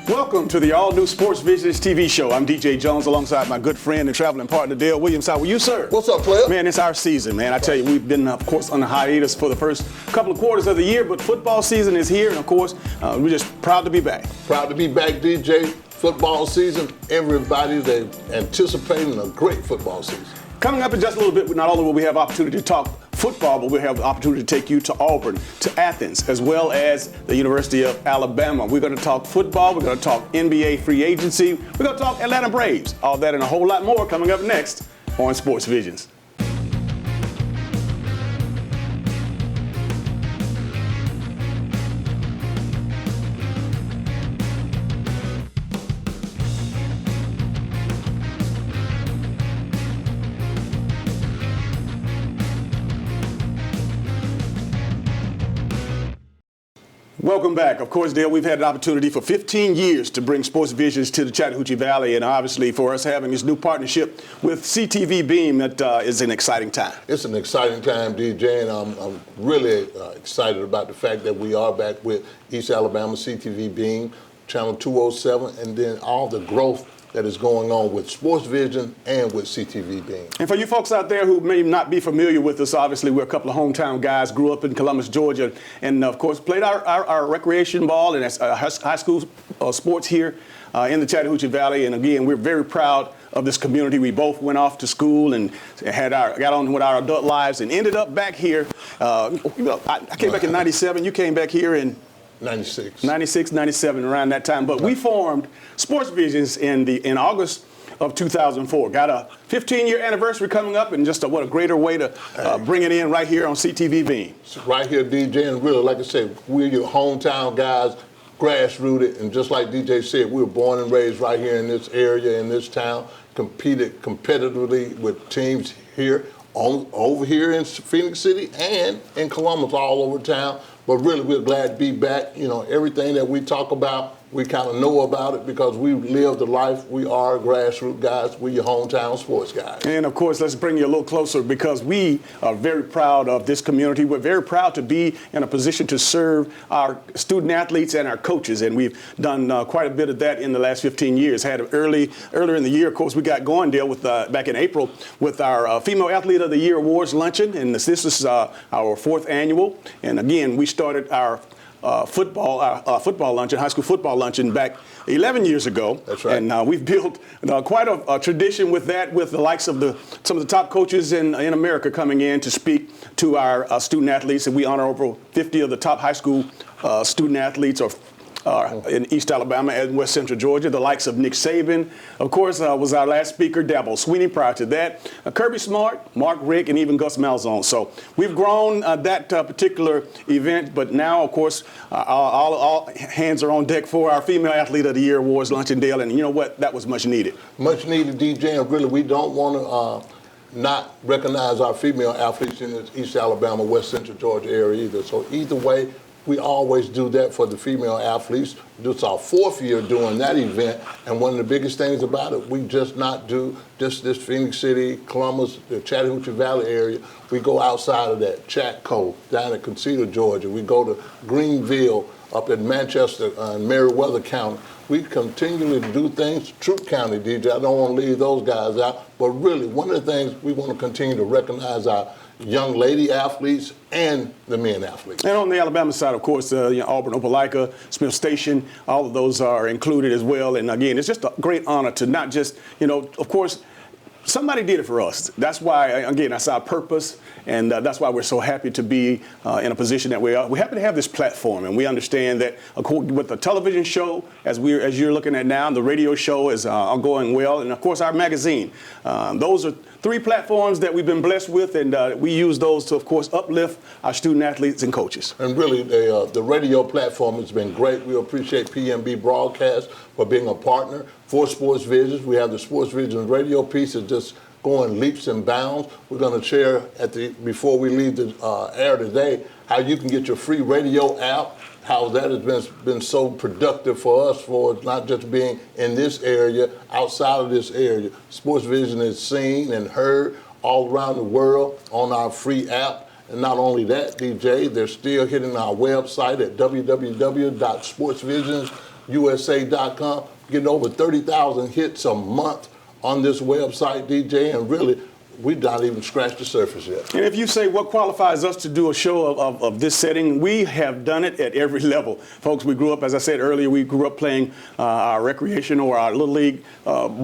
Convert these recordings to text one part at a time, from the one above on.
Welcome to the all-new Sports Visions TV show. I'm DJ Jones alongside my good friend and traveling partner, Dale Williams. How are you, sir? What's up, player? Man, it's our season, man. I tell you, we've been, of course, on a hiatus for the first couple of quarters of the year, but football season is here, and, of course, we're just proud to be back. Proud to be back, DJ. Football season, everybody's anticipating a great football season. Coming up in just a little bit, not only will we have opportunity to talk football, but we'll have the opportunity to take you to Auburn, to Athens, as well as the University of Alabama. We're going to talk football. We're going to talk NBA free agency. We're going to talk Atlanta Braves. All that and a whole lot more coming up next on Sports Visions. Welcome back. Of course, Dale, we've had an opportunity for 15 years to bring Sports Visions to the Chattahoochee Valley, and obviously for us having this new partnership with CTV Beam, that is an exciting time. It's an exciting time, DJ, and I'm really excited about the fact that we are back with East Alabama CTV Beam, Channel 207, and then all the growth that is going on with Sports Vision and with CTV Beam. And for you folks out there who may not be familiar with us, obviously we're a couple of hometown guys, grew up in Columbus, Georgia, and of course played our recreation ball and high school sports here in the Chattahoochee Valley. And again, we're very proud of this community. We both went off to school and got on with our adult lives and ended up back here. I came back in '97. You came back here in 96, 97, around that time. But we formed Sports Visions in August of 2004. Got a 15-year anniversary coming up, and just what a greater way to bring it in right here on CTV Beam. Right here, DJ, and really, like I said, we're your hometown guys, grassrooted, and just like DJ said, we were born and raised right here in this area, in this town, competed competitively with teams here, over here in Phoenix City and in Columbus, all over town. But really, we're glad to be back. You know, everything that we talk about, we kind of know about it because we live the life. We are grassroots guys. We're your hometown sports guys. And, of course, let's bring you a little closer because we are very proud of this community. We're very proud to be in a position to serve our student athletes and our coaches. And we've done quite a bit of that in the last 15 years. Earlier in the year, of course, we got going, Dale, with back in April with our Female Athlete of the Year Awards luncheon. And this is our fourth annual. And, again, we started our football luncheon, high school football luncheon back 11 years ago. That's right. And we've built quite a tradition with that, with the likes of some of the top coaches in America coming in to speak to our student athletes. And we honor over 50 of the top high school student athletes in East Alabama and West Central Georgia, the likes of Nick Saban. Of course, was our last speaker, Dabo Sweeney. Prior to that, Kirby Smart, Mark Rick, and even Gus Malzahn. So we've grown that particular event, but now, of course, all hands are on deck for our Female Athlete of the Year Awards luncheon, Dale, and you know what? That was much needed. Much needed, DJ, and really, we don't want to not recognize our female athletes in the East Alabama, West Central Georgia area either. So either way, we always do that for the female athletes. This is our fourth year doing that event, and one of the biggest things about it, we just not do just this Phoenix City, Columbus, the Chattahoochee Valley area. We go outside of that, Chatco, down in Concita, Georgia. We go to Greenville, up in Manchester and Meriwether County. We continually do things. Troup County, DJ, I don't want to leave those guys out, but really, one of the things we want to continue to recognize our young lady athletes and the men athletes. And on the Alabama side, of course, Auburn, Opelika, Smith Station, all of those are included as well. And again, it's just a great honor to not just, of course, somebody did it for us. That's why, again, that's our purpose, and that's why we're so happy to be in a position that we are. We're happy to have this platform, and we understand that with the television show, as you're looking at now, the radio show is going well, and of course our magazine. Those are three platforms that we've been blessed with, and we use those to, of course, uplift our student athletes and coaches. And really, the radio platform has been great. We appreciate PMB Broadcast for being a partner for Sports Visions. We have the Sports Visions radio piece that's just going leaps and bounds. We're going to share before we leave the air today how you can get your free radio app, how that has been so productive for us for not just being in this area, outside of this area. Sports Vision is seen and heard all around the world on our free app. And not only that, DJ, they're still hitting our website at www.sportsvisions.com USA.com, getting over 30,000 hits a month on this website, DJ, and really, we've not even scratched the surface yet. And if you say what qualifies us to do a show of this setting, we have done it at every level. Folks, we grew up, as I said earlier, we grew up playing our recreation or our Little League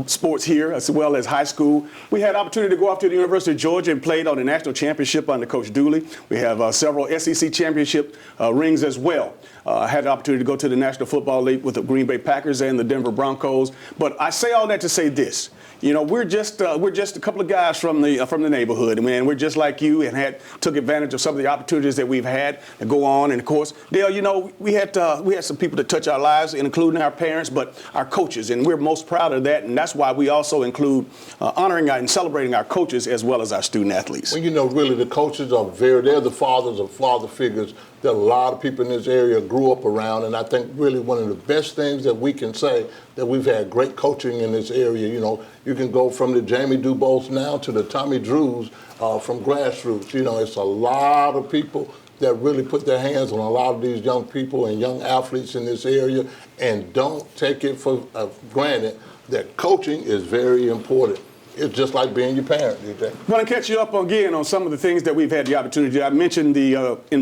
sports here, as well as high school. We had opportunity to go off to the University of Georgia and played on the national championship under Coach Dooley. We have several SEC championship rings as well. I had the opportunity to go to the National Football League with the Green Bay Packers and the Denver Broncos. But I say all that to say this. You know, we're just a couple of guys from the neighborhood, man. We're just like you and took advantage of some of the opportunities that we've had to go on. And of course, Dale, you know, we had some people that touch our lives, including our parents, but our coaches, and we're most proud of that. And that's why we also include honoring and celebrating our coaches as well as our student athletes. Well, you know, really, the coaches they're the fathers of father figures that a lot of people in this area grew up around. And I think really one of the best things that we can say that we've had great coaching in this area. You know, you can go from the Jamie Dubose now to the Tommy Drews from grassroots. You know, it's a lot of people that really put their hands on a lot of these young people and young athletes in this area, and don't take it for granted that coaching is very important. It's just like being your parent, DJ. I want to catch you up again on some of the things that we've had the opportunity. I mentioned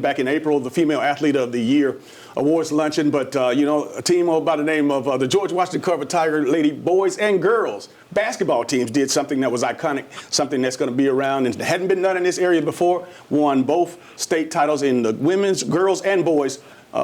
back in April, the Female Athlete of the Year awards luncheon, but you know, a team by the name of the George Washington Carver Tiger Lady boys and girls basketball teams did something that was iconic, something that's going to be around and hadn't been done in this area before. Won both state titles in the women's, girls, and boys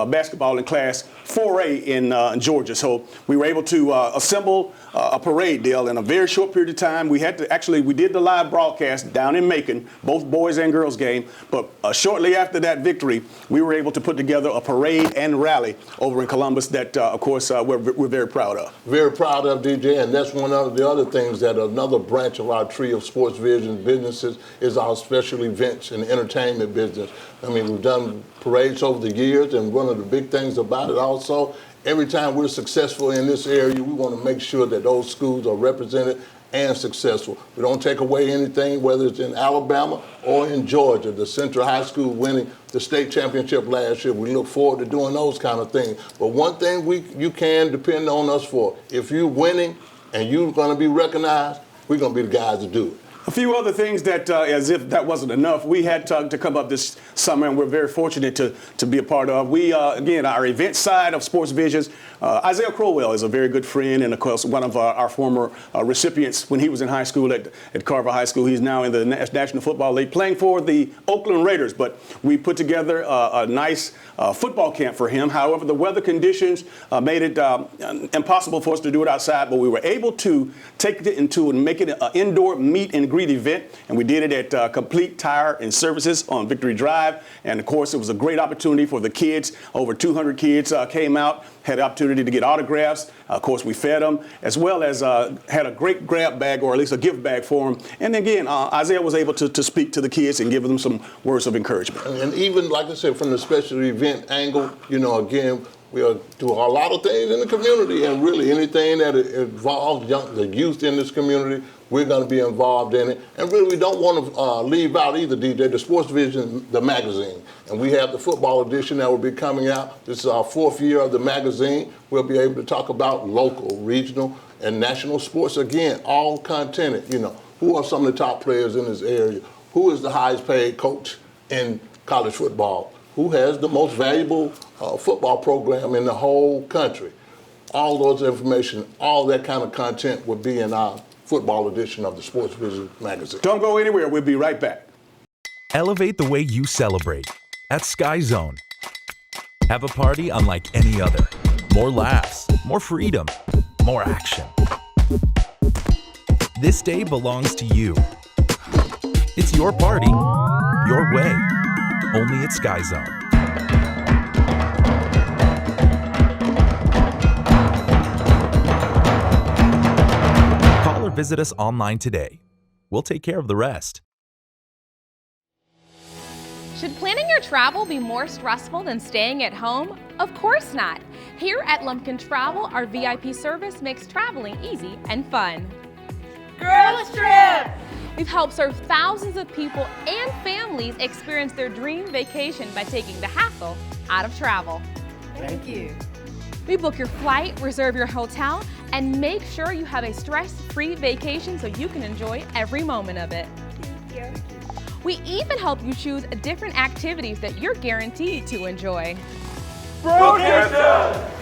basketball in Class 4A in Georgia. So we were able to assemble a parade, Dale, in a very short period of time. We did the live broadcast down in Macon, both boys and girls game. But shortly after that victory, we were able to put together a parade and rally over in Columbus that, of course, we're very proud of. Very proud of, DJ, and that's one of the other things that another branch of our tree of sports vision businesses is our special events and entertainment business. I mean, we've done parades over the years, and one of the big things about it also, every time we're successful in this area, we want to make sure that those schools are represented and successful. We don't take away anything, whether it's in Alabama or in Georgia. The Central High School winning the state championship last year. We look forward to doing those kind of things. But one thing you can depend on us for, if you're winning and you're going to be recognized, we're going to be the guys to do it. A few other things that, as if that wasn't enough, we had to come up this summer, and we're very fortunate to be a part of. We, again, our event side of Sports Visions, Isaiah Crowell is a very good friend, and of course, one of our former recipients when he was in high school at Carver High School. He's now in the National Football League playing for the Oakland Raiders, but we put together a nice football camp for him. However, the weather conditions made it impossible for us to do it outside, but we were able to take it into and make it an indoor meet and greet event, and we did it at Complete Tire and Services on Victory Drive. And of course, it was a great opportunity for the kids. Over 200 kids came out, had the opportunity to get autographs. Of course, we fed them, as well as had a great grab bag, or at least a gift bag for them. And again, Isaiah was able to speak to the kids and give them some words of encouragement. And even, like I said, from the special event angle, you know, again, we do a lot of things in the community, and really anything that involves the youth in this community, we're going to be involved in it. And really, we don't want to leave out either, DJ, the Sports Vision, the magazine. And we have the football edition that will be coming out. This is our 4th year of the magazine. We'll be able to talk about local, regional, and national sports. Again, all content. You know, who are some of the top players in this area? Who is the highest paid coach in college football? Who has the most valuable football program in the whole country? All those information, all that kind of content will be in our football edition of the Sports Vision magazine. Don't go anywhere. We'll be right back. Elevate the way you celebrate at Sky Zone. Have a party unlike any other. More laughs, more freedom, more action. This day belongs to you. It's your party, your way. Only at Sky Zone. Call or visit us online today. We'll take care of the rest. Should planning your travel be more stressful than staying at home? Of course not. Here at Lumpkin Travel, our VIP service makes traveling easy and fun. Girls Trip! We've helped serve thousands of people and families experience their dream vacation by taking the hassle out of travel. Thank you. We book your flight, reserve your hotel, and make sure you have a stress-free vacation so you can enjoy every moment of it. Thank you. We even help you choose different activities that you're guaranteed to enjoy. Vacation!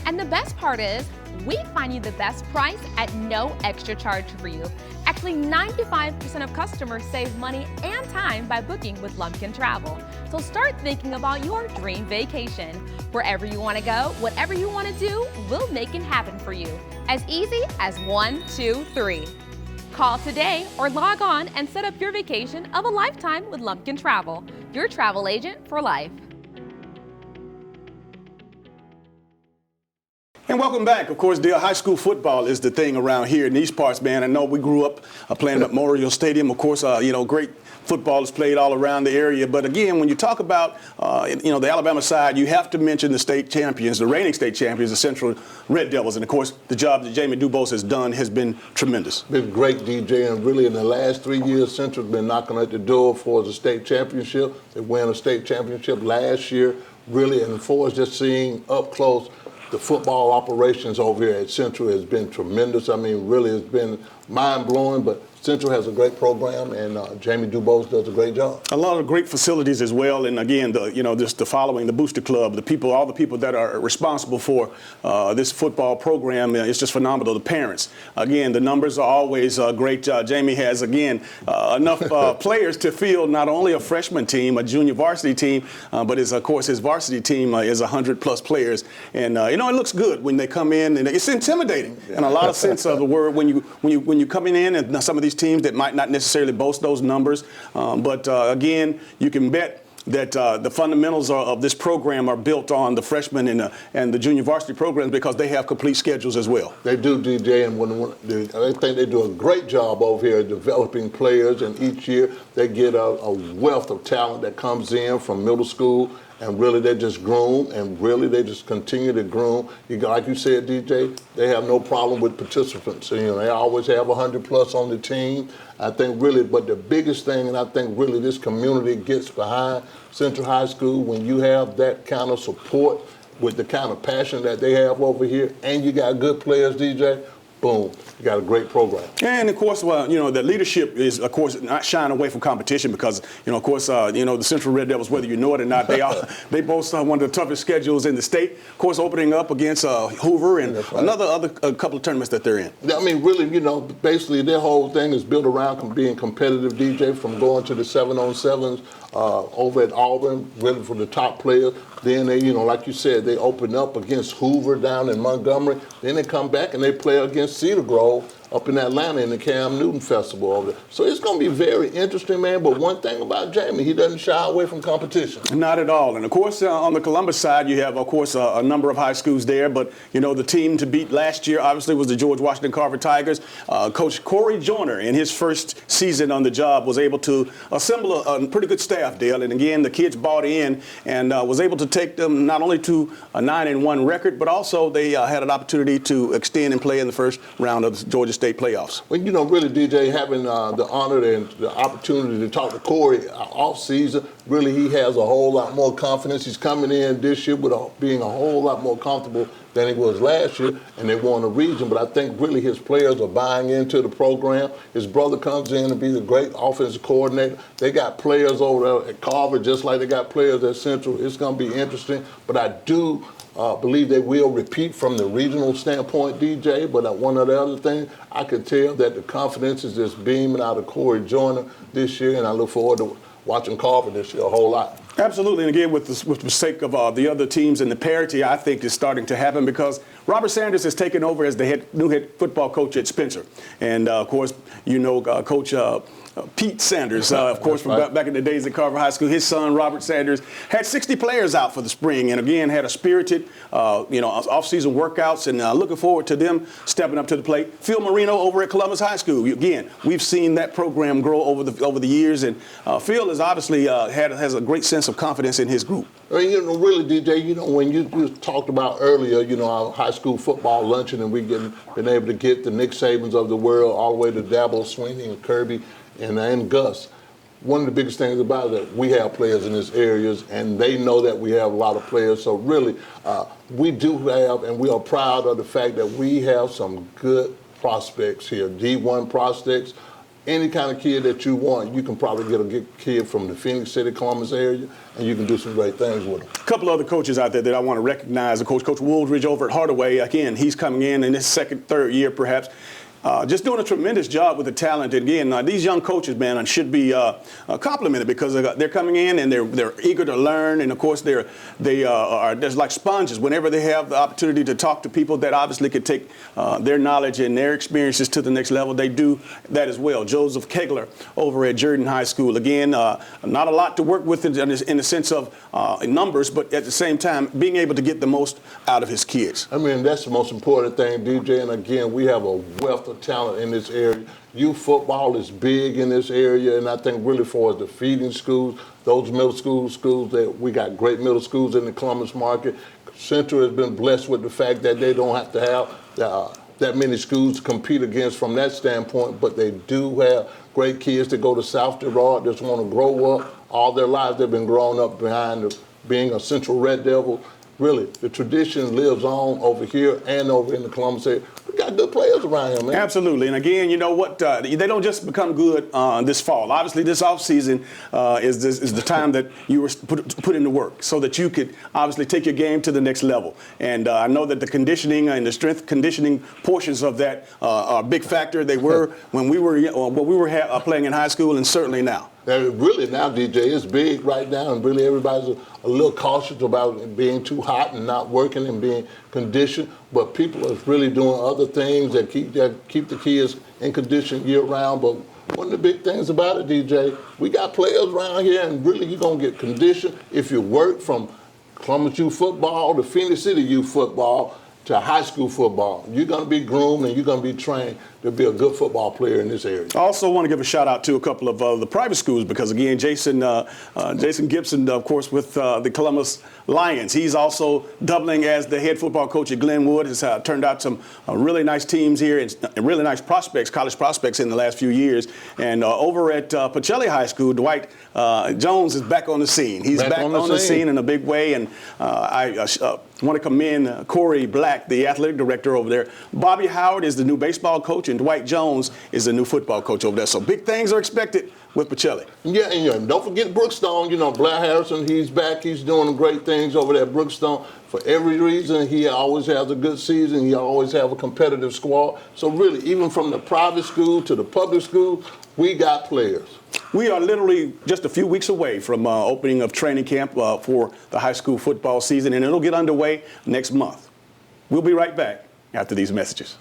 And the best part is, we find you the best price at no extra charge for you. Actually, 95% of customers save money and time by booking with Lumpkin Travel. So start thinking about your dream vacation. Wherever you want to go, whatever you want to do, we'll make it happen for you. As easy as 1, 2, 3. Call today or log on and set up your vacation of a lifetime with Lumpkin Travel, your travel agent for life. And welcome back. Of course, Dale, high school football is the thing around here in these parts, man. I know we grew up playing at Memorial Stadium. Of course, great football is played all around the area. But again, when you talk about, the Alabama side, you have to mention the state champions, the reigning state champions, the Central Red Devils. And, of course, the job that Jamie Dubose has done has been tremendous. Been great, DJ, and really in the last 3 years, Central's been knocking at the door for the state championship. They won a state championship last year, really, and for us just seeing up close the football operations over here at Central has been tremendous. I mean, really, it's been mind-blowing, but Central has a great program, and Jamie Dubose does a great job. A lot of great facilities as well, and again, just the following, the Booster Club, all the people that are responsible for this football program, it's just phenomenal. The parents, again, the numbers are always great. Jamie has again enough players to field not only a freshman team, a junior varsity team, but of course his varsity team is 100+ players, and it looks good when they come in, and it's intimidating in a lot of sense of the word when you coming in, and some of these teams that might not necessarily boast those numbers, but again, you can bet that the fundamentals of this program are built on the freshman and the junior varsity programs because they have complete schedules as well. They do, DJ, and I think they do a great job over here developing players, and each year they get a wealth of talent that comes in from middle school, and really they just groom, and really they just continue to groom. Like you said, DJ, they have no problem with participants. They always have 100+ on the team. I think really, but the biggest thing, and I think really this community gets behind Central High School, when you have that kind of support with the kind of passion that they have over here, and you got good players, DJ, boom, you got a great program. And of course, the leadership is, of course, not shying away from competition because, the Central Red Devils, whether you know it or not, they boast one of the toughest schedules in the state. Of course, opening up against Hoover and a couple of tournaments that they're in. I mean, really, basically their whole thing is built around being competitive, DJ, from going to the 7-on-7s over at Auburn, really for the top players. Then they, like you said, they open up against Hoover down in Montgomery. Then they come back and they play against Cedar Grove up in Atlanta in the Cam Newton Festival over there. So it's going to be very interesting, man. But one thing about Jamie, he doesn't shy away from competition. Not at all. And, of course, on the Columbus side, you have, of course, a number of high schools there. But, the team to beat last year, obviously, was the George Washington Carver Tigers. Coach Corey Joyner, in his first season on the job, was able to assemble a pretty good staff, Dale. And, again, the kids bought in and was able to take them not only to a 9-1 record, but also they had an opportunity to extend and play in the first round of the Georgia State playoffs. Well, really, DJ, having the honor and the opportunity to talk to Corey off season, really he has a whole lot more confidence. He's coming in this year with being a whole lot more comfortable than he was last year, and they won a region. But I think really his players are buying into the program. His brother comes in to be the great offensive coordinator. They got players over there at Carver just like they got players at Central. It's going to be interesting. But I do believe they will repeat from the regional standpoint, DJ. But one of the other things, I could tell that the confidence is just beaming out of Corey Joyner this year, and I look forward to watching Carver this year a whole lot. Absolutely, and again, with the sake of the other teams and the parity, I think is starting to happen because Robert Sanders has taken over as the new head football coach at Spencer, and of course, Coach Pete Sanders, of course, from back in the days at Carver High School. His son, Robert Sanders, had 60 players out for the spring, and again had a spirited, off-season workouts, and looking forward to them stepping up to the plate. Phil Marino over at Columbus High School. Again, we've seen that program grow over the years, and Phil is obviously has a great sense of confidence in his group. I mean, really, DJ, when you talked about earlier, our high school football luncheon, and we've been able to get the Nick Sabans of the world all the way to Dabo Sweeney and Kirby and Gus. one of the biggest things about it, we have players in these areas, and they know that we have a lot of players. So really, we do have, and we are proud of the fact that we have some good prospects here, D1 prospects. Any kind of kid that you want, you can probably get a good kid from the Phoenix City, Columbus area, and you can do some great things with them. A couple other coaches out there that I want to recognize. Coach Wooldridge over at Hardaway. Again, he's coming in his second, third year perhaps. Just doing a tremendous job with the talent. And again, these young coaches, man, should be complimented because they're coming in and they're eager to learn. And of course, they are just like sponges. Whenever they have the opportunity to talk to people that obviously could take their knowledge and their experiences to the next level, they do that as well. Joseph Kegler over at Jordan High School. Again, not a lot to work with in the sense of numbers, but at the same time, being able to get the most out of his kids. I mean, that's the most important thing, DJ. And again, we have a wealth of talent in this area. Youth football is big in this area, and I think really for the feeding schools, those middle schools that we got great middle schools in the Columbus market. Central has been blessed with the fact that they don't have to have that many schools to compete against from that standpoint, but they do have great kids that go to South Girard, just want to grow up. All their lives they've been growing up behind being a Central Red Devil. Really, the tradition lives on over here and over in the Columbus area. We got good players around here, man. Absolutely. And again, you know what? They don't just become good this fall. Obviously, this offseason is the time that you were put into work so that you could obviously take your game to the next level. And I know that the conditioning and the strength conditioning portions of that are a big factor. They were when we were playing in high school, and certainly now. Really now, DJ, it's big right now, and really everybody's a little cautious about it being too hot and not working and being conditioned. But people are really doing other things that keep the kids in condition year round. But one of the big things about it, DJ, we got players around here, and really you're gonna get conditioned if you work from Columbus youth football to Phoenix City youth football to high school football. You're going to be groomed and you're going to be trained to be a good football player in this area. I also want to give a shout out to a couple of the private schools because, again, Jason Gibson, of course, with the Columbus Lions. He's also doubling as the head football coach at Glenwood. Has turned out some really nice teams here and really nice prospects, college prospects in the last few years. And over at Pacelli High School, Dwight Jones is back on the scene. He's back on the scene in a big way. And I want to commend Corey Black, the athletic director over there. Bobby Howard is the new baseball coach, and Dwight Jones is the new football coach over there. So big things are expected with Pacelli. Yeah, and don't forget Brookstone. You know, Blair Harrison, he's back. He's doing great things over there at Brookstone. For every reason, he always has a good season. He always have a competitive squad. So really, even from the private school to the public school, we got players. We are literally just a few weeks away from opening of training camp for the high school football season, and it'll get underway next month. We'll be right back after these messages.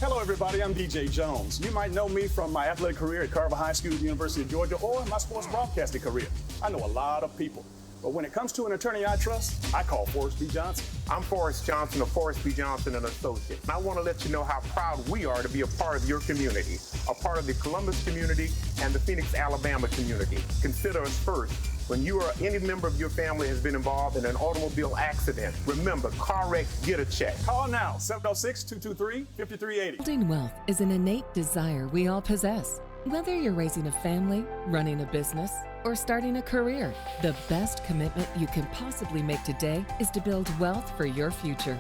Hello, everybody. I'm DJ Jones. You might know me from my athletic career at Carver High School at the University of Georgia or my sports broadcasting career. I know a lot of people. But when it comes to an attorney I trust, I call Forrest B. Johnson. I'm Forrest Johnson of Forrest B. Johnson & Associates. And I want to let you know how proud we are to be a part of your community, a part of the Columbus community and the Phoenix, Alabama community. Consider us first. When you or any member of your family has been involved in an automobile accident, remember, car wreck, get a check. Call now, 706-223-5380. Building wealth is an innate desire we all possess. Whether you're raising a family, running a business, or starting a career, the best commitment you can possibly make today is to build wealth for your future.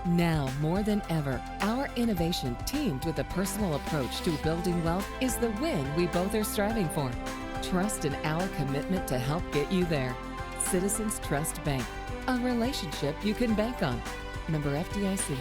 Now, more than ever, our innovation teamed with a personal approach to building wealth is the win we both are striving for. Trust in our commitment to help get you there. Citizens Trust Bank, a relationship you can bank on. Member FDIC.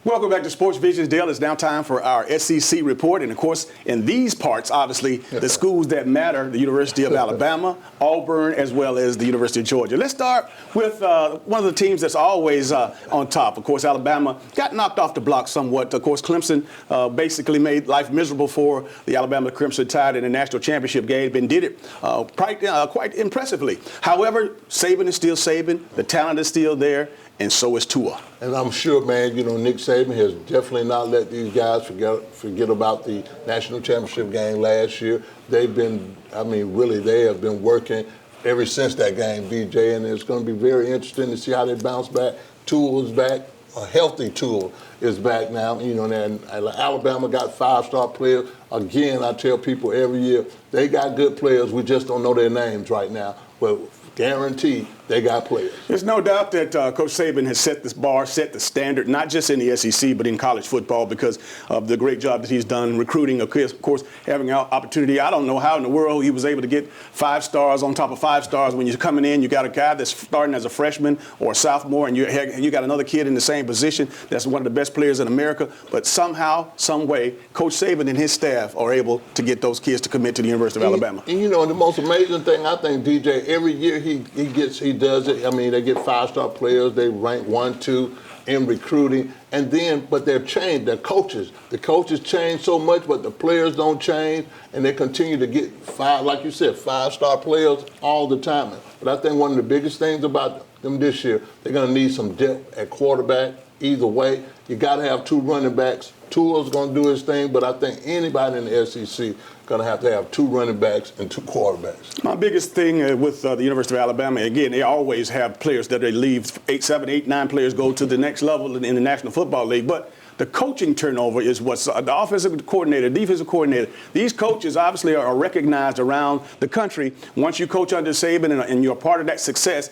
Welcome back to Sports Visions, Dale. It's now time for our SEC report. And, of course, in these parts, obviously, the schools that matter, the University of Alabama, Auburn, as well as the University of Georgia. Let's start with one of the teams that's always on top. Of course, Alabama got knocked off the block somewhat. Of course, Clemson basically made life miserable for the Alabama Crimson Tide in the national championship game and did it quite impressively. However, Saban is still Saban. The talent is still there. And so is Tua. And I'm sure, man, you know, Nick Saban has definitely not let these guys forget about the national championship game last year. They've been, really, they have been working ever since that game, DJ, and it's going to be very interesting to see how they bounce back. Tua's back. a healthy Tua is back now. You know, and Alabama got 5-star players. Again, I tell people every year, they got good players. We just don't know their names right now. But guaranteed, they got players. There's no doubt that Coach Saban has set this bar, set the standard, not just in the SEC, but in college football because of the great job that he's done recruiting, of course, having an opportunity. I don't know how in the world he was able to get 5 stars on top of 5 stars. When you're coming in, you got a guy that's starting as a freshman or a sophomore, and you got another kid in the same position that's one of the best players in America. But somehow, some way, Coach Saban and his staff are able to get those kids to commit to the University of Alabama. And you know, the most amazing thing, I think, DJ, every year he does it. I mean, they get 5-star players. They rank 1, 2 in recruiting. And then, but they're changed. They're coaches. The coaches change so much, but the players don't change. And they continue to get 5, like you said, 5-star players all the time. But I think one of the biggest things about them this year, they're going to need some depth at quarterback. Either way, you got to have 2 running backs. Tua's going to do his thing, but I think anybody in the SEC going to have 2 running backs and 2 quarterbacks. My biggest thing with the University of Alabama, again, they always have players that they leave. 7, 8, 9 players go to the next level in the National Football League. But the coaching turnover is what's the offensive coordinator, defensive coordinator. These coaches obviously are recognized around the country. Once you coach under Saban and you're part of that success,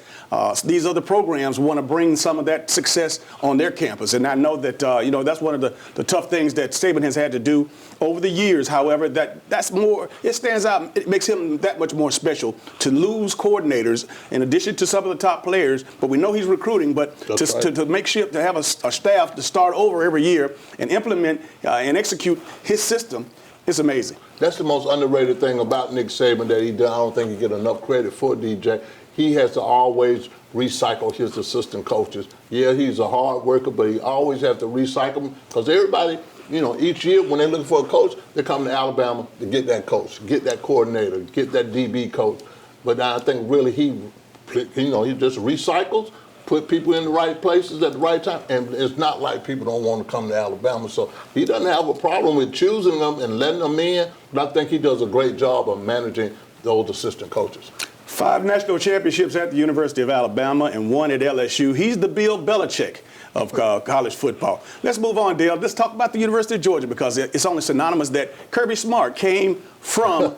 these other programs want to bring some of that success on their campus. And I know that that's one of the tough things that Saban has had to do over the years. However, that's more. It stands out. It makes him that much more special to lose coordinators in addition to some of the top players. But we know he's recruiting. But to make sure to have a staff to start over every year and implement and execute his system, it's amazing. That's the most underrated thing about Nick Saban that he does. I don't think he get enough credit for, DJ. He has to always recycle his assistant coaches. Yeah, he's a hard worker, but he always has to recycle them because everybody, you know, each year when they're looking for a coach, they come to Alabama to get that coach, get that coordinator, get that DB coach. But I think really he just recycles, put people in the right places at the right time, and it's not like people don't want to come to Alabama. So he doesn't have a problem with choosing them and letting them in, but I think he does a great job of managing those assistant coaches. 5 national championships at the University of Alabama and 1 at LSU. He's the Bill Belichick of college football. Let's move on, Dale. Let's talk about the University of Georgia because it's only synonymous that Kirby Smart came from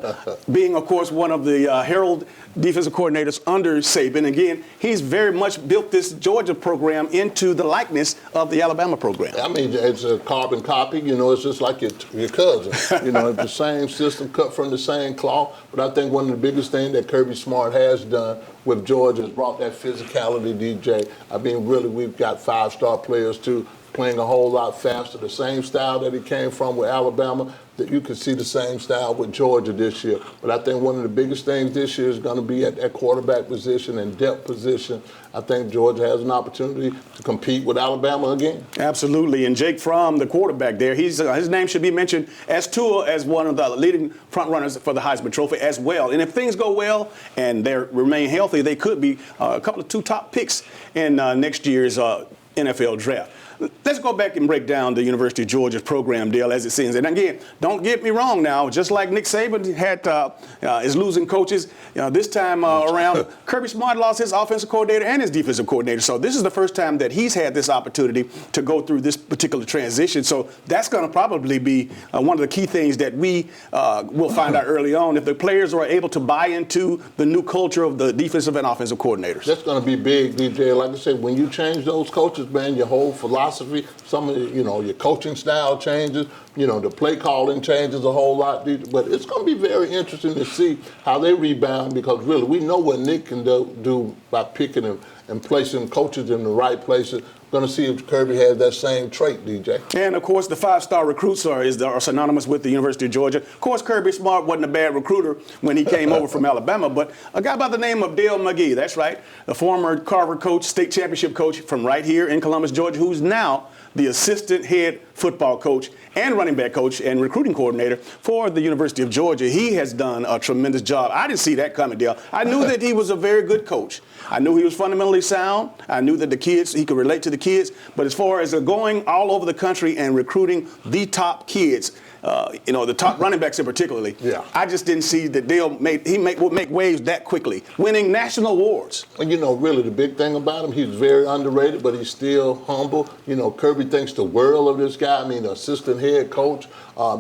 being, of course, one of the herald defensive coordinators under Saban. Again, he's very much built this Georgia program into the likeness of the Alabama program. I mean, it's a carbon copy. You know, it's just like your cousin. You know, it's the same system cut from the same cloth. But I think one of the biggest things that Kirby Smart has done with Georgia has brought that physicality, DJ. I mean, really, we've got 5-star players, too, playing a whole lot faster. The same style that he came from with Alabama, that you can see the same style with Georgia this year. But I think one of the biggest things this year is going to be at that quarterback position and depth position. I think Georgia has an opportunity to compete with Alabama again. Absolutely. And Jake Fromm, the quarterback there, his name should be mentioned as Tua as one of the leading front runners for the Heisman Trophy as well. And if things go well and they remain healthy, they could be a couple of 2 top picks in next year's NFL draft. Let's go back and break down the University of Georgia's program, Dale, as it seems. And again, don't get me wrong now. Just like Nick Saban is losing coaches this time around, Kirby Smart lost his offensive coordinator and his defensive coordinator. So this is the first time that he's had this opportunity to go through this particular transition. So that's going to probably be one of the key things that we will find out early on if the players are able to buy into the new culture of the defensive and offensive coordinators. That's going to be big, DJ. Like I said, when you change those coaches, man, your whole philosophy, some of your coaching style changes, the play calling changes a whole lot. But it's going to be very interesting to see how they rebound because really we know what Nick can do by picking and placing coaches in the right places. Going to see if Kirby has that same trait, DJ. And, of course, the 5-star recruits are synonymous with the University of Georgia. Of course, Kirby Smart wasn't a bad recruiter when he came over from Alabama, but a guy by the name of Dale McGee, that's right, the former Carver coach, state championship coach from right here in Columbus, Georgia, who's now the assistant head football coach and running back coach and recruiting coordinator for the University of Georgia. He has done a tremendous job. I didn't see that coming, Dale. I knew that he was a very good coach. I knew he was fundamentally sound. I knew that he could relate to the kids. But as far as going all over the country and recruiting the top kids, the top running backs in particularly. Yeah. I just didn't see that would make waves that quickly, winning national awards. And really the big thing about him, he's very underrated, but he's still humble. Kirby thinks the world of this guy. I mean, the assistant head coach,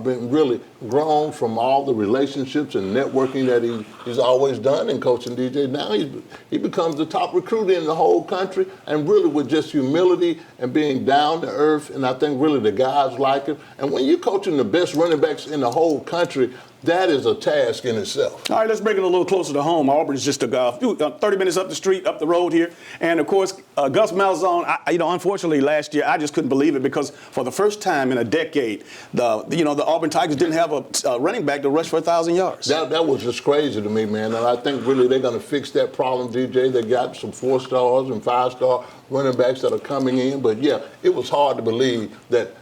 been really grown from all the relationships and networking that he's always done in coaching, DJ. Now he becomes the top recruiter in the whole country, and really with just humility and being down to earth, and I think really the guys like him. And when you're coaching the best running backs in the whole country, that is a task in itself. All right, let's bring it a little closer to home. Auburn's just 30 minutes up the street, up the road here. And, of course, Gus Malzahn, unfortunately last year I just couldn't believe it because for the first time in a decade, the Auburn Tigers didn't have a running back to rush for 1,000 yards. That was just crazy to me, man. And I think really they're going to fix that problem, DJ. They got some 4-stars and 5-star running backs that are coming in. But, yeah, it was hard to believe that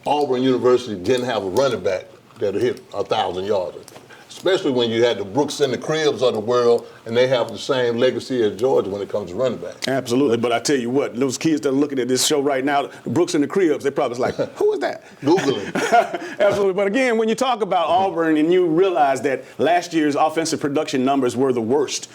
Auburn University didn't have a running back that hit 1,000 yards, especially when you had the Brooks and the Cribbs of the world, and they have the same legacy as Georgia when it comes to running back. Absolutely, but I tell you what, those kids that are looking at this show right now, the Brooks and the Cribbs, they're probably like, who is that? Google it. Absolutely, but again, when you talk about Auburn and you realize that last year's offensive production numbers were the worst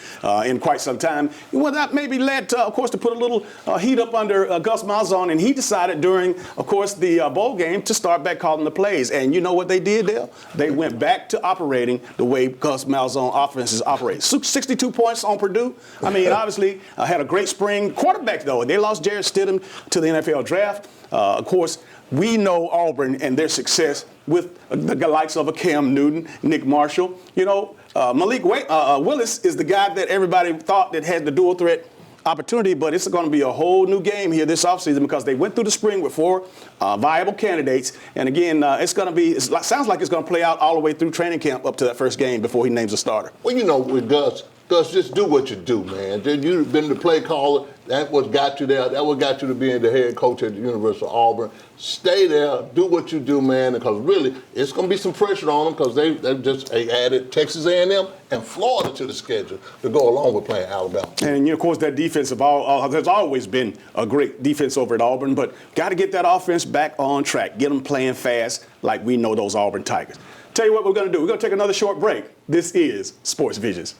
in quite some time, well, that maybe led to, of course, to put a little heat up under Gus Malzahn, and he decided during, of course, the bowl game to start back calling the plays. And you know what they did, Dale? They went back to operating the way Gus Malzahn offenses operate. 62 points on Purdue. I mean, obviously, had a great spring. Quarterback, though, they lost Jarrett Stidham to the NFL draft. Of course, we know Auburn and their success with the likes of a Cam Newton, Nick Marshall. Malik Willis is the guy that everybody thought that had the dual threat opportunity, but it's going to be a whole new game here this offseason because they went through the spring with 4 viable candidates. And again, it sounds like it's going to play out all the way through training camp up to that first game before he names a starter. Well, with Gus, just do what you do, man. You've been the play caller. That what got you there. That what got you to being the head coach at the University of Auburn. Stay there. Do what you do, man, because really it's going to be some pressure on them because they added Texas A&M and Florida to the schedule to go along with playing Alabama. And, of course, that defense there's always been a great defense over at Auburn, but got to get that offense back on track. Get them playing fast like we know those Auburn Tigers. Tell you what we're going to do. We're going to take another short break. This is Sports Visions.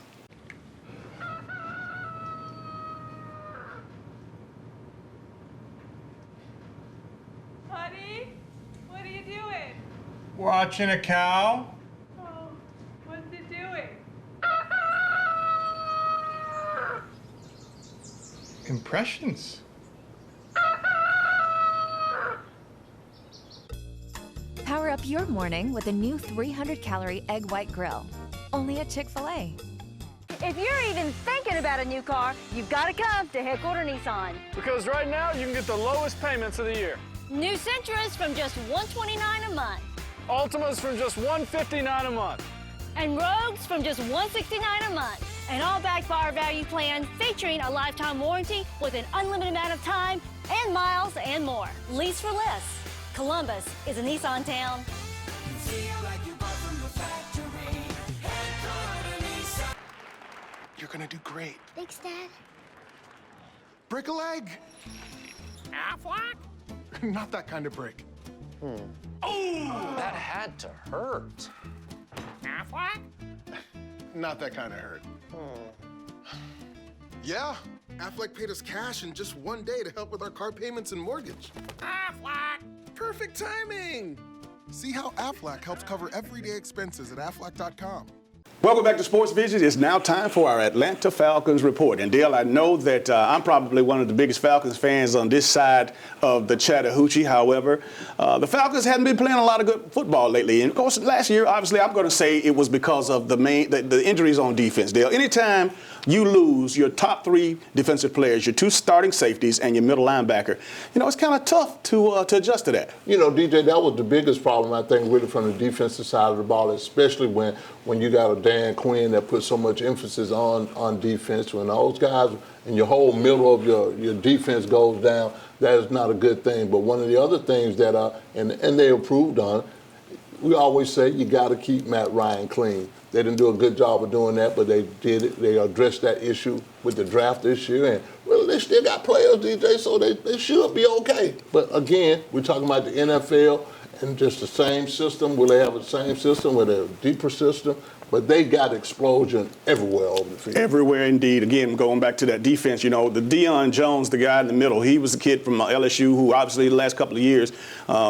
Watching a cow. Oh, what's it doing? Impressions. Power up your morning with a new 300-calorie egg white grill. Only at Chick-fil-A. If you're even thinking about a new car, you've got to come to Headquarter Nissan. Because right now you can get the lowest payments of the year. New Sentras from just $129 a month. Altimas from just $159 a month. And Rogues from just $169 a month. And all backed by our value plan featuring a lifetime warranty with an unlimited amount of time and miles and more. Lease for less. Columbus is a Nissan town. You're gonna do great. Thanks, Dad. Break a leg. Affleck? Not that kind of break. Oh, that had to hurt. Affleck? Not that kind of hurt. Yeah, Affleck paid us cash in just one day to help with our car payments and mortgage. Affleck! Perfect timing. See how Affleck helps cover everyday expenses at Affleck.com. Welcome back to Sports Visions. It's now time for our Atlanta Falcons report. And Dale, I know that I'm probably one of the biggest Falcons fans on this side of the Chattahoochee. However, the Falcons hadn't been playing a lot of good football lately. And of course, last year, obviously, I'm going to say it was because of the injuries on defense. Dale, anytime you lose your top 3 defensive players, your 2 starting safeties, and your middle linebacker, it's kind of tough to adjust to that. DJ, that was the biggest problem, I think, really from the defensive side of the ball, especially when you got a Dan Quinn that puts so much emphasis on defense. When those guys and your whole middle of your defense goes down, that is not a good thing. But one of the other things that and they improved on, we always say you got to keep Matt Ryan clean. They didn't do a good job of doing that, but they did it. They addressed that issue with the draft this year, and really they still got players, DJ, so they should be okay. But again, we're talking about the NFL and just the same system. Will they have the same system? Will they have a deeper system? But they got explosion everywhere over the field. Everywhere, indeed. Again, going back to that defense, the Deion Jones, the guy in the middle, he was a kid from LSU who obviously the last couple of years,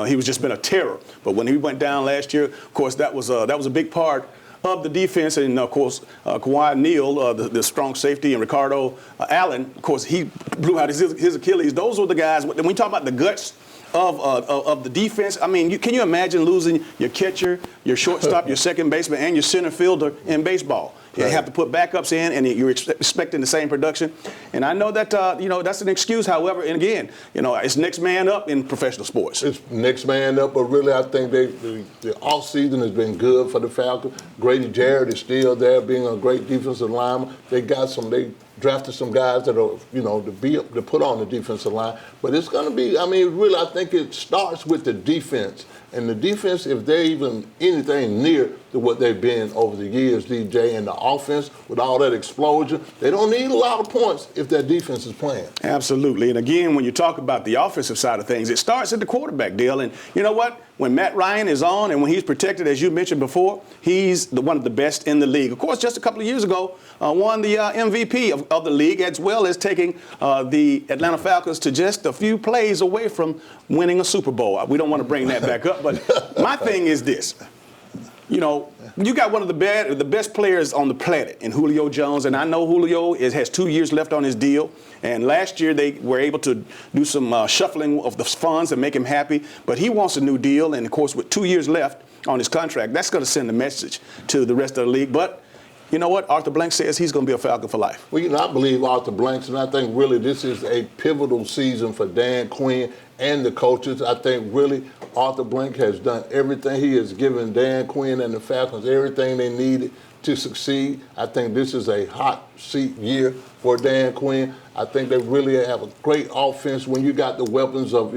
he was just been a terror. But when he went down last year, of course, that was a big part of the defense. And, of course, Kawhi Neal, the strong safety, and Ricardo Allen, of course, he blew out his Achilles. Those were the guys. When we talk about the guts of the defense, I mean, can you imagine losing your catcher, your shortstop, your second baseman, and your center fielder in baseball? You have to put backups in, and you're expecting the same production. And I know that, that's an excuse. However, and again, it's next man up in professional sports. It's next man up, but really I think the offseason has been good for the Falcons. Grady Jarrett is still there, being a great defensive lineman. They drafted some guys that are, to put on the defensive line. But it's going to be, really, I think it starts with the defense. And the defense, if they're even anything near to what they've been over the years, DJ, and the offense, with all that explosion, they don't need a lot of points if their defense is playing. Absolutely. And again, when you talk about the offensive side of things, it starts at the quarterback deal. And you know what? When Matt Ryan is on and when he's protected, as you mentioned before, he's one of the best in the league. Of course, just a couple of years ago, won the MVP of the league, as well as taking the Atlanta Falcons to just a few plays away from winning a Super Bowl. We don't want to bring that back up, but my thing is this. You got one of the best players on the planet in Julio Jones, and I know Julio has 2 years left on his deal. And last year they were able to do some shuffling of the funds and make him happy. But he wants a new deal, and of course, with 2 years left on his contract, that's going to send a message to the rest of the league. But you know what? Arthur Blank says he's going to be a Falcon for life. Well, I believe Arthur Blank, and I think really this is a pivotal season for Dan Quinn and the coaches. I think really Arthur Blank has done everything. He has given Dan Quinn and the Falcons everything they needed to succeed. I think this is a hot seat year for Dan Quinn. I think they really have a great offense when you got the weapons of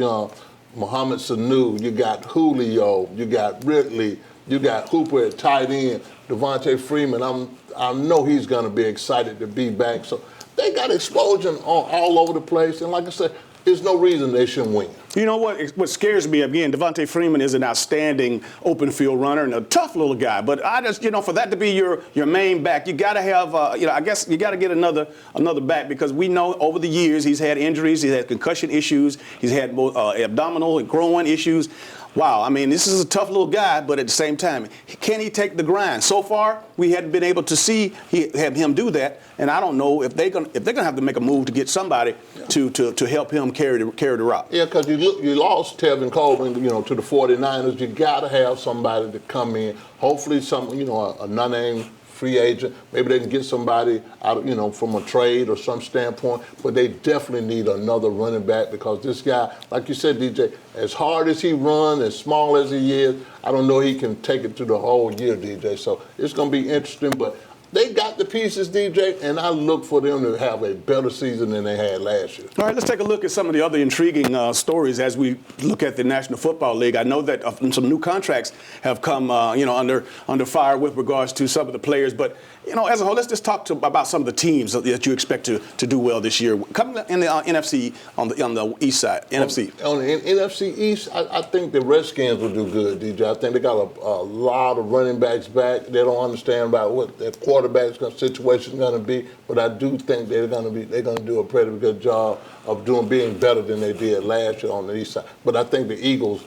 Mohamed Sanu, you got Julio, you got Ridley, you got Hooper at tight end, Devontae Freeman. I know he's going to be excited to be back. So they got explosion all over the place. And like I said, there's no reason they shouldn't win. You know what scares me, again, Devontae Freeman is an outstanding open field runner and a tough little guy. But I just, for that to be your main back, you got to have, I guess you got to get another back, because we know over the years he's had injuries, he's had concussion issues, he's had both abdominal and groin issues. Wow, I mean, this is a tough little guy, but at the same time, can he take the grind? So far, we hadn't been able to see him do that, and I don't know if they're gonna have to make a move to get somebody to help him carry the rock. Yeah, because you lost Tevin Coleman, to the 49ers. You got to have somebody to come in. Hopefully, a non-name free agent. Maybe they can get somebody out, from a trade or some standpoint. But they definitely need another running back, because this guy, like you said, DJ, as hard as he runs, as small as he is, I don't know he can take it to the whole year, DJ. So it's going to be interesting. But they got the pieces, DJ, and I look for them to have a better season than they had last year. All right, let's take a look at some of the other intriguing stories as we look at the National Football League. I know that some new contracts have come, under fire with regards to some of the players. But, as a whole, let's just talk about some of the teams that you expect to do well this year. Coming in the NFC on the east side, NFC. On the NFC East, I think the Redskins will do good, DJ. I think they got a lot of running backs back. They don't understand about what their quarterback's situation is going to be, but I do think they're going to do a pretty good job of being better than they did last year on the east side. But I think the Eagles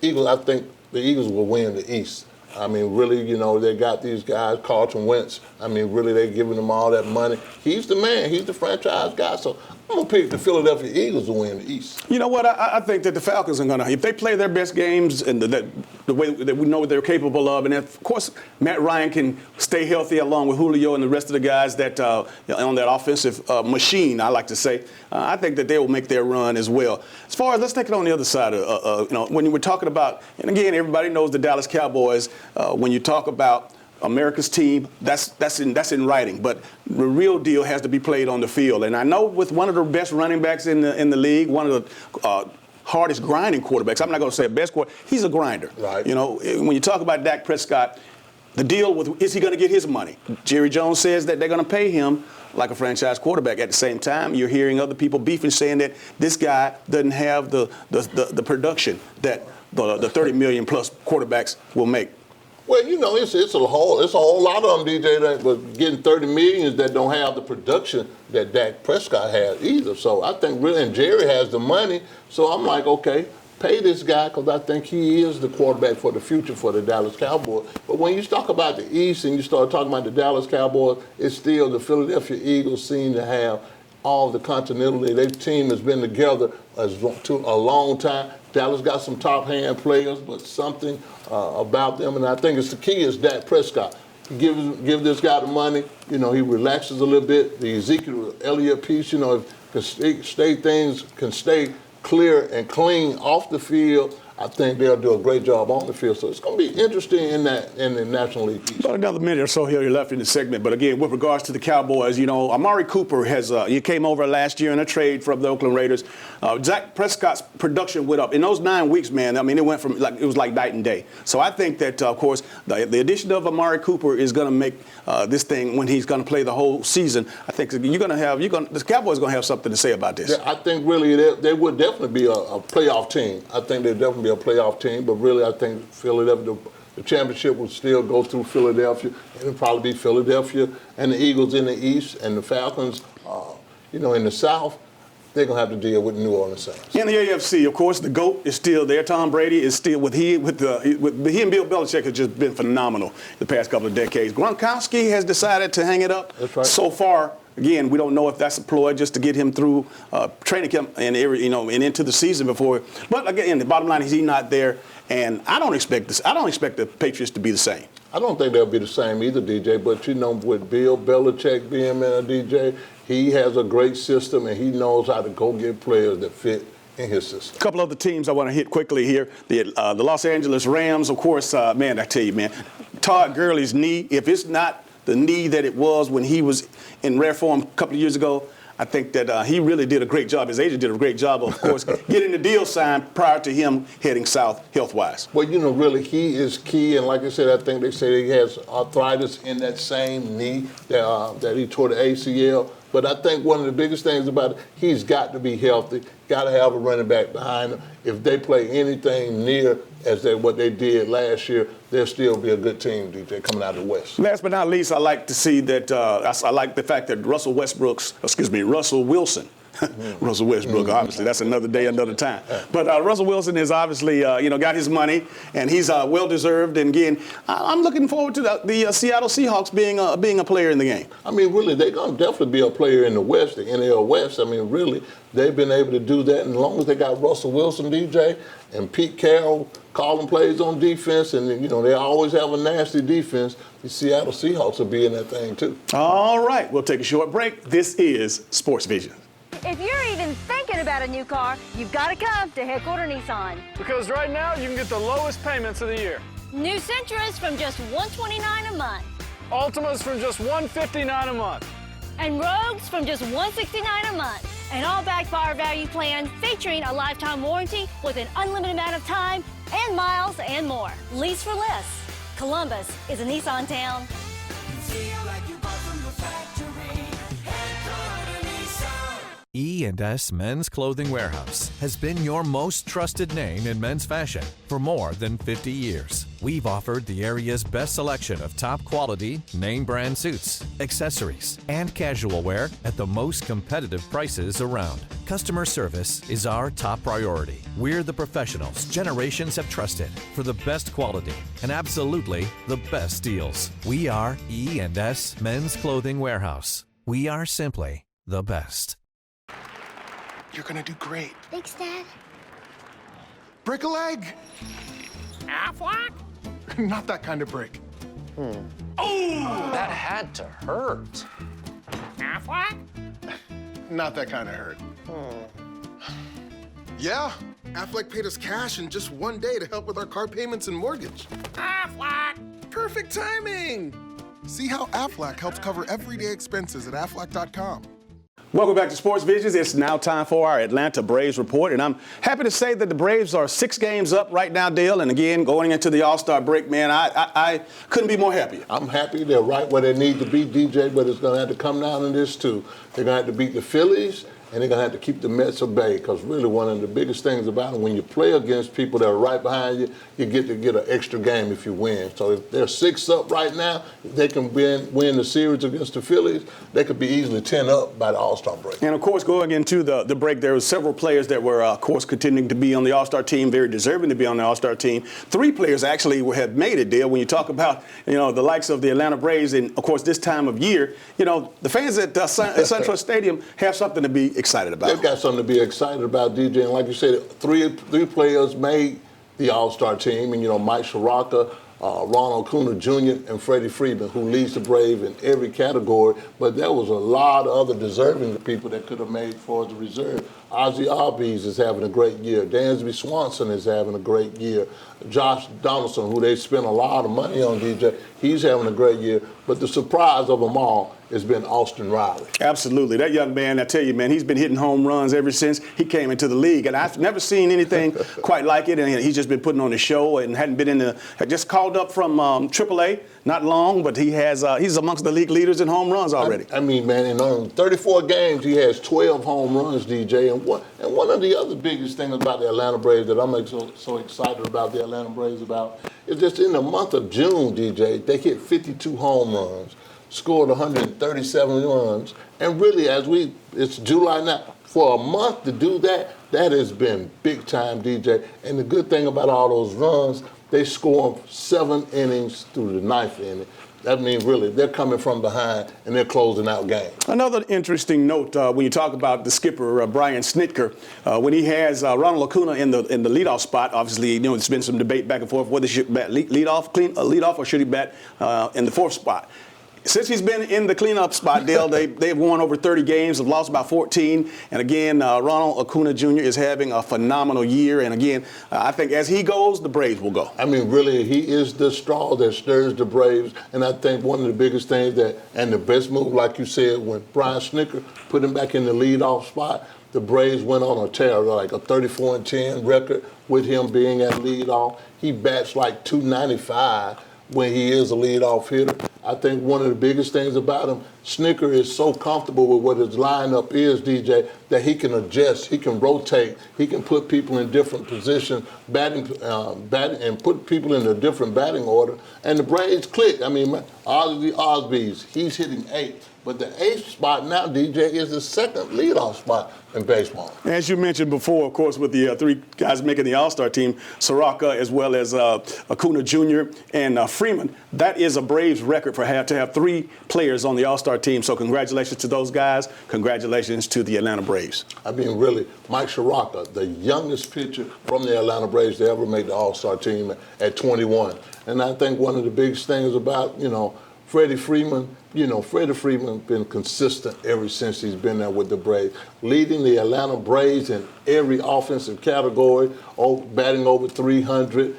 will win the East. I mean, really, they got these guys, Carlton Wentz. I mean, really, they're giving them all that money. He's the man. He's the franchise guy. So I'm going to pick the Philadelphia Eagles to win the East. You know what? I think that the Falcons are going to, if they play their best games and the way that we know what they're capable of, and of course, Matt Ryan can stay healthy along with Julio and the rest of the guys that on that offensive machine, I like to say, I think that they will make their run as well. As far as, let's take it on the other side of, when you were talking about, and again, everybody knows the Dallas Cowboys, when you talk about America's team, that's in writing, but the real deal has to be played on the field. And I know with one of the best running backs in the league, one of the hardest grinding quarterbacks, I'm not going to say best quarterback, he's a grinder. Right. When you talk about Dak Prescott, the deal with, is he going to get his money? Jerry Jones says that they're going to pay him like a franchise quarterback. At the same time, you're hearing other people beefing, saying that this guy doesn't have the production that the 30 million plus quarterbacks will make. Well, you know, it's a whole lot of them, DJ, that was getting 30 millions that don't have the production that Dak Prescott has either. So I think really, and Jerry has the money. So I'm like, okay, pay this guy because I think he is the quarterback for the future for the Dallas Cowboys. But when you talk about the East and you start talking about the Dallas Cowboys, it's still the Philadelphia Eagles seem to have all the continuity. Their team has been together a long time. Dallas got some top-hand players, but something about them, and I think it's the key is Dak Prescott. Give this guy the money. You know, he relaxes a little bit. The Ezekiel Elliott piece, you know, if things can stay clear and clean off the field, I think they'll do a great job on the field. So it's going to be interesting in the National League East. About another minute or so here left in the segment. But again, with regards to the Cowboys, you know, Amari Cooper he came over last year in a trade from the Oakland Raiders. Dak Prescott's production went up in those 9 weeks, man. I mean, it went from it was like night and day. So I think that, of course, the addition of Amari Cooper is going to make this thing when he's going to play the whole season. I think the Cowboys are going to have something to say about this. Yeah, I think really they would definitely be a playoff team. I think they'd definitely be a playoff team, but really I think Philadelphia, the championship will still go through Philadelphia. It'll probably be Philadelphia and the Eagles in the East and the Falcons, in the South. They're going to have to deal with New Orleans Saints. In the AFC, of course, the GOAT is still there. Tom Brady is still he and Bill Belichick have just been phenomenal the past couple of decades. Gronkowski has decided to hang it up. That's right. So far, again, we don't know if that's a ploy just to get him through training camp and into the season before. But again, the bottom line is he's not there, and I don't expect the Patriots to be the same. I don't think they'll be the same either, DJ. But with Bill Belichick being there, DJ, he has a great system and he knows how to go get players that fit in his system. A couple other teams I want to hit quickly here. The Los Angeles Rams, of course, man, I tell you, man, Todd Gurley's knee, if it's not the knee that it was when he was in rare form a couple of years ago, I think that he really did a great job. His agent did a great job, of course, getting the deal signed prior to him heading south health-wise. Well, really, he is key. And like I said, I think they say he has arthritis in that same knee that he tore the ACL. But I think one of the biggest things about it, he's got to be healthy, got to have a running back behind him. If they play anything near what they did last year, they'll still be a good team, DJ, coming out of the West. Last but not least, I like to see that I like the fact that Russell Wilson. Russell Westbrook, obviously, that's another day, another time. But Russell Wilson is obviously, got his money, and he's well-deserved. And again, I'm looking forward to the Seattle Seahawks being a player in the game. I mean, really, they're going to definitely be a player in the West, the NL West. I mean, really, they've been able to do that. And as long as they got Russell Wilson, DJ, and Pete Carroll calling plays on defense, and, they always have a nasty defense, the Seattle Seahawks will be in that thing, too. All right, we'll take a short break. This is Sports Vision. If you're even thinking about a new car, you've got to come to Headquarter Nissan. Because right now, you can get the lowest payments of the year. New Sentras from just $129 a month. Altimas from just $159 a month. And Rogues from just $169 a month. An all-back power value plan featuring a lifetime warranty with an unlimited amount of time and miles and more. Lease for less. Columbus is a Nissan town. E&S Men's Clothing Warehouse has been your most trusted name in men's fashion for more than 50 years. We've offered the area's best selection of top quality, name brand suits, accessories, and casual wear at the most competitive prices around. Customer service is our top priority. We're the professionals generations have trusted for the best quality and absolutely the best deals. We are E&S Men's Clothing Warehouse. We are simply the best. You're gonna do great. Thanks, Dad. Break a leg. Affleck? Not that kind of break. Oh, that had to hurt. Affleck? Not that kind of hurt. Yeah, Affleck paid us cash in just one day to help with our car payments and mortgage. Affleck! Perfect timing. See how Affleck helps cover everyday expenses at Affleck.com. Welcome back to Sports Visions. It's now time for our Atlanta Braves report, and I'm happy to say that the Braves are 6 games up right now, Dale. And again, going into the All-Star break, man, I couldn't be more happy. I'm happy they're right where they need to be, DJ, but it's going to have to come down to this, too. They're going to have to beat the Phillies, and they're going to have to keep the Mets at bay, because really one of the biggest things about it, when you play against people that are right behind you, you get to get an extra game if you win. So if they're 6 up right now, if they can win the series against the Phillies, they could be easily 10 up by the All-Star break. And, of course, going into the break, there were several players that were, of course, continuing to be on the All-Star team, very deserving to be on the All-Star team. 3 players actually have made it, Dale. When you talk about, the likes of the Atlanta Braves and, of course, this time of year, the fans at SunTrust Stadium have something to be excited about. They've got something to be excited about, DJ. And like you said, three players made the All-Star team. And, Mike Sciarrocca, Ronald Acuna Jr., and Freddie Freeman, who leads the Braves in every category. But there was a lot of other deserving people that could have made for the reserve. Ozzie Albies is having a great year. Dansby Swanson is having a great year. Josh Donaldson, who they spent a lot of money on, DJ, he's having a great year. But the surprise of them all has been Austin Riley. Absolutely. That young man, I tell you, man, he's been hitting home runs ever since he came into the league. And I've never seen anything quite like it. And he's just been putting on the show and hadn't been had just called up from AAA, not long, but he's amongst the league leaders in home runs already. I mean, man, in 34 games, he has 12 home runs, DJ. And one of the other biggest things about the Atlanta Braves that I'm so excited about the Atlanta Braves about is just in the month of June, DJ, they hit 52 home runs, scored 137 runs, and really, it's July now, for a month to do that has been big time, DJ. And the good thing about all those runs, they score 7 innings through the 9th inning. That means really they're coming from behind and they're closing out games. Another interesting note when you talk about the skipper Brian Snitker, when he has Ronald Acuna in the leadoff spot. Obviously, there's been some debate back and forth whether he should bat leadoff or should he bat in the 4th spot. Since he's been in the cleanup spot, Dale, they've won over 30 games, have lost about 14. And again, Ronald Acuna Jr. is having a phenomenal year. And again, I think as he goes, the Braves will go. I mean, really, he is the straw that stirs the Braves. And I think one of the biggest things and the best move, like you said, when Brian Snitker put him back in the leadoff spot, the Braves went on a tear, like a 34-10 record with him being at leadoff. He bats like .295 when he is a leadoff hitter. I think one of the biggest things about him, Snitker is so comfortable with what his lineup is, DJ, that he can adjust, he can rotate, he can put people in different positions, batting and put people in a different batting order. And the Braves click. I mean, Ozzie Albies, he's hitting 8. But the 8th spot now, DJ, is the 2nd leadoff spot in baseball. As you mentioned before, of course, with the 3 guys making the All-Star team, Sciarrocca as well as Acuna Jr. and Freeman, that is a Braves record to have 3 players on the All-Star team. So congratulations to those guys. Congratulations to the Atlanta Braves. I mean, really, Mike Sciarrocca, the youngest pitcher from the Atlanta Braves to ever make the All-Star team at 21. And I think one of the biggest things about, Freddie Freeman, Freddie Freeman been consistent ever since he's been there with the Braves, leading the Atlanta Braves in every offensive category, batting over 300,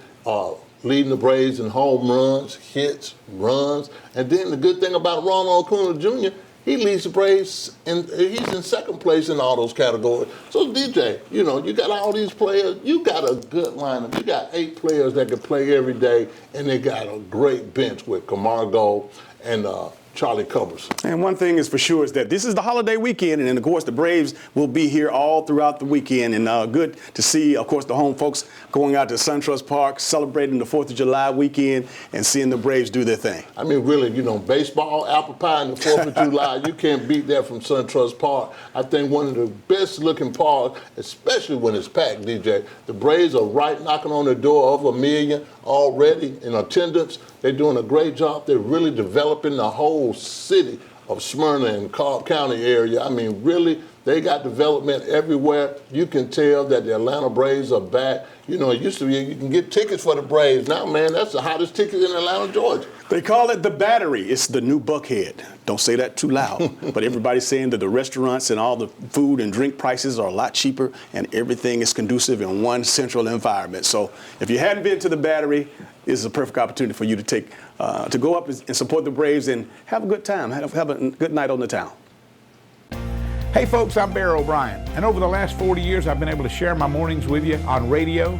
leading the Braves in home runs, hits, runs. And then the good thing about Ronald Acuna Jr., he leads the Braves, and he's in 2nd place in all those categories. So, DJ, you got all these players. You got a good lineup. You got 8 players that can play every day, and they got a great bench with Camargo and Charlie Cubbers. And one thing is for sure is that this is the holiday weekend, and of course the Braves will be here all throughout the weekend. And good to see, of course, the home folks going out to SunTrust Park, celebrating the 4th of July weekend, and seeing the Braves do their thing. I mean, really, baseball, apple pie, and the 4th of July, you can't beat that from SunTrust Park. I think one of the best-looking parks, especially when it's packed, DJ. The Braves are right knocking on the door of 1 million already in attendance. They're doing a great job. They're really developing the whole city of Smyrna and Cobb County area. I mean, really, they got development everywhere. You can tell that the Atlanta Braves are back. It used to be you can get tickets for the Braves. Now, man, that's the hottest ticket in Atlanta, Georgia. They call it the Battery. It's the new Buckhead. Don't say that too loud. But everybody's saying that the restaurants and all the food and drink prices are a lot cheaper, and everything is conducive in one central environment. So if you hadn't been to the Battery, this is a perfect opportunity for you to go up and support the Braves and have a good time, have a good night on the town. Hey folks, I'm Bear O'Brien, and over the last 40 years I've been able to share my mornings with you on radio,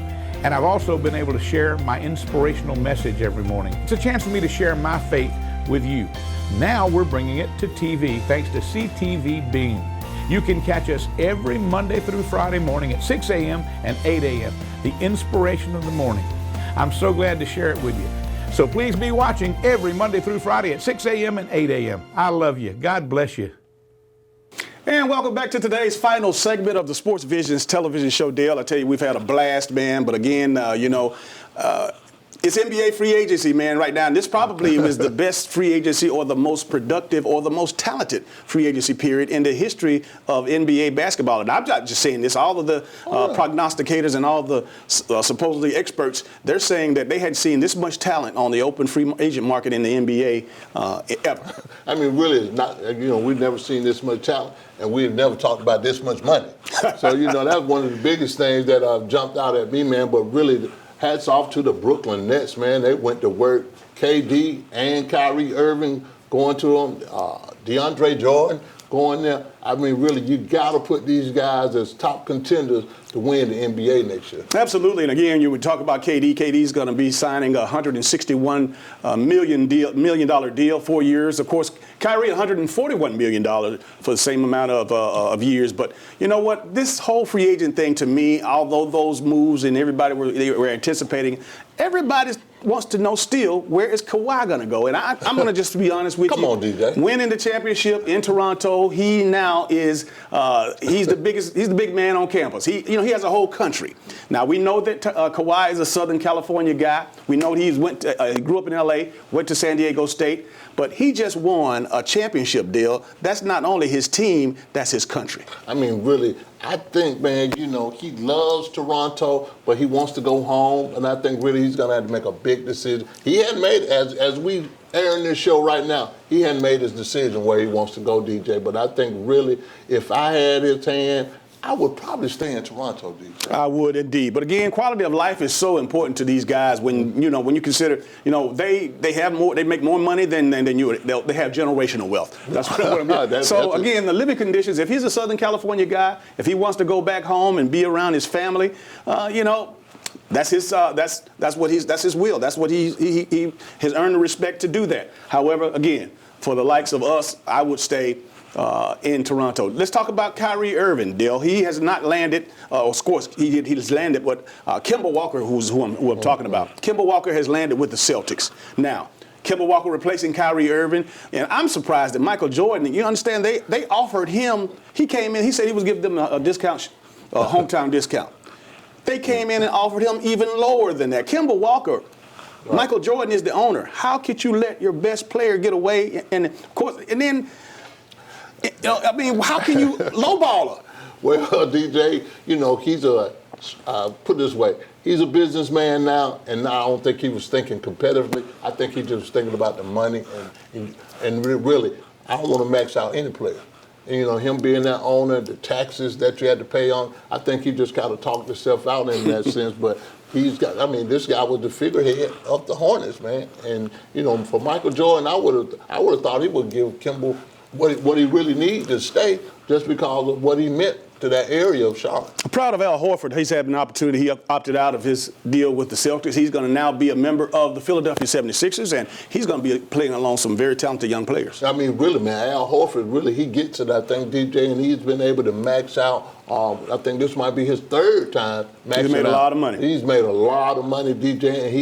and I've also been able to share my inspirational message every morning. It's a chance for me to share my faith with you. Now we're bringing it to TV thanks to CTV Beam. You can catch us every Monday through Friday morning at 6 a.m. and 8 a.m., the inspiration of the morning. I'm so glad to share it with you. So please be watching every Monday through Friday at 6 a.m. and 8 a.m. I love you. God bless you. And welcome back to today's final segment of the Sports Vision's television show, Dale. I tell you, we've had a blast, man. But again, it's NBA free agency, man, right now. And this probably was the best free agency or the most productive or the most talented free agency period in the history of NBA basketball. And I'm not just saying this. All of the prognosticators and all the supposedly experts, they're saying that they hadn't seen this much talent on the open free agent market in the NBA ever. I mean, really, it's not, we've never seen this much talent, and we've never talked about this much money. So, that's one of the biggest things that jumped out at me, man. But really, hats off to the Brooklyn Nets, man. They went to work. KD and Kyrie Irving going to them. DeAndre Jordan going there. I mean, really, you got to put these guys as top contenders to win the NBA next year. Absolutely. And again, you would talk about KD. KD's going to be signing a $161 million deal, 4 years. Of course, Kyrie, $141 million for the same amount of years. But you know what? This whole free agent thing, to me, although those moves and everybody were anticipating, everybody wants to know still, where is Kawhi going to go? And I'm going to just be honest with you. Come on, DJ. Winning the championship in Toronto, he now is he's the big man on campus. He has a whole country. Now we know that Kawhi is a Southern California guy. We know he grew up in L.A., went to San Diego State, but he just won a championship deal. That's not only his team, that's his country. I mean, really, I think, man, he loves Toronto, but he wants to go home, and I think really he's going to have to make a big decision. He hadn't made, as we airing this show right now, he hadn't made his decision where he wants to go, DJ. But I think really, if I had his hand, I would probably stay in Toronto, DJ. I would indeed. But again, quality of life is so important to these guys when you consider, they have more, they make more money than you. They have generational wealth. That's what I mean. So again, the living conditions, if he's a Southern California guy, if he wants to go back home and be around his family, that's his that's his will. That's what he has earned the respect to do that. However, again, for the likes of us, I would stay in Toronto. Let's talk about Kyrie Irving, Dale. He has not landed, of course, he has landed what Kemba Walker, who I'm talking about. Kemba Walker has landed with the Celtics. Now, Kemba Walker replacing Kyrie Irving, and I'm surprised that Michael Jordan, you understand, they offered him, he came in, he said he was giving them a discount, a hometown discount. They came in and offered him even lower than that. Kemba Walker, right. Michael Jordan is the owner. How could you let your best player get away? And of course, and then, how can you lowball her? Well, DJ, he's put it this way, he's a businessman now, and I don't think he was thinking competitively. I think he just was thinking about the money, and really, I don't want to max out any player. And, him being that owner, the taxes that you had to pay on, I think he just kind of talked himself out in that sense. But this guy was the figurehead of the Hornets, man. And, for Michael Jordan, I would have thought he would give Kimball what he really needs to stay just because of what he meant to that area of Charlotte. I'm proud of Al Horford. He's had an opportunity. He opted out of his deal with the Celtics. He's going to now be a member of the Philadelphia 76ers, and he's going to be playing along some very talented young players. I mean, really, man, Al Horford, really, he gets it, I think, DJ, and he's been able to max out. I think this might be his third time maxing out. He's made a lot of money. He's made a lot of money, DJ, and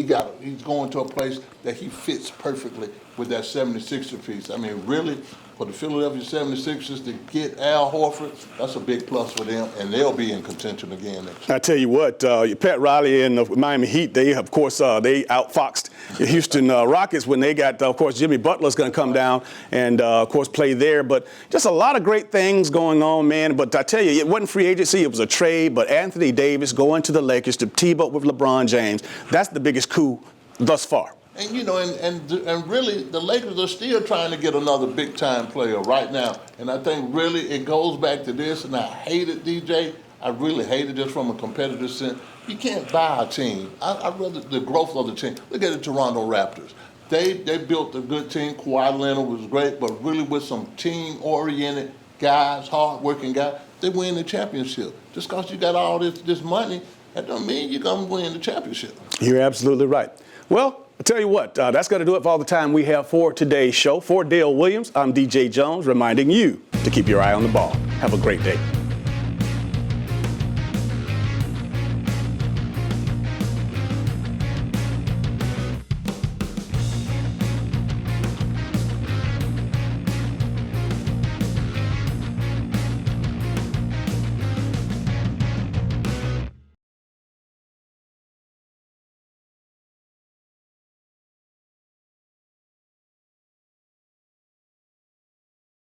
he's going to a place that he fits perfectly with that 76er piece. I mean, really, for the Philadelphia 76ers to get Al Horford, that's a big plus for them, and they'll be in contention again next year. I tell you what, Pat Riley and the Miami Heat, they outfoxed the Houston Rockets when they got, of course, Jimmy Butler's going to come down and, of course, play there. But just a lot of great things going on, man. But I tell you, it wasn't free agency, it was a trade. But Anthony Davis going to the Lakers to team up with LeBron James, that's the biggest coup thus far. And and really, the Lakers are still trying to get another big-time player right now. And I think really it goes back to this, and I hate it, DJ. I really hate it just from a competitive sense. You can't buy a team. I rather the growth of the team. Look at the Toronto Raptors. They built a good team. Kawhi Leonard was great, but really with some team-oriented guys, hard-working guys, they win the championship. Just because you got all this money, that don't mean you're going to win the championship. You're absolutely right. Well, I'll tell you what, that's going to do it for all the time we have for today's show. For Dale Williams, I'm DJ Jones, reminding you to keep your eye on the ball. Have a great day.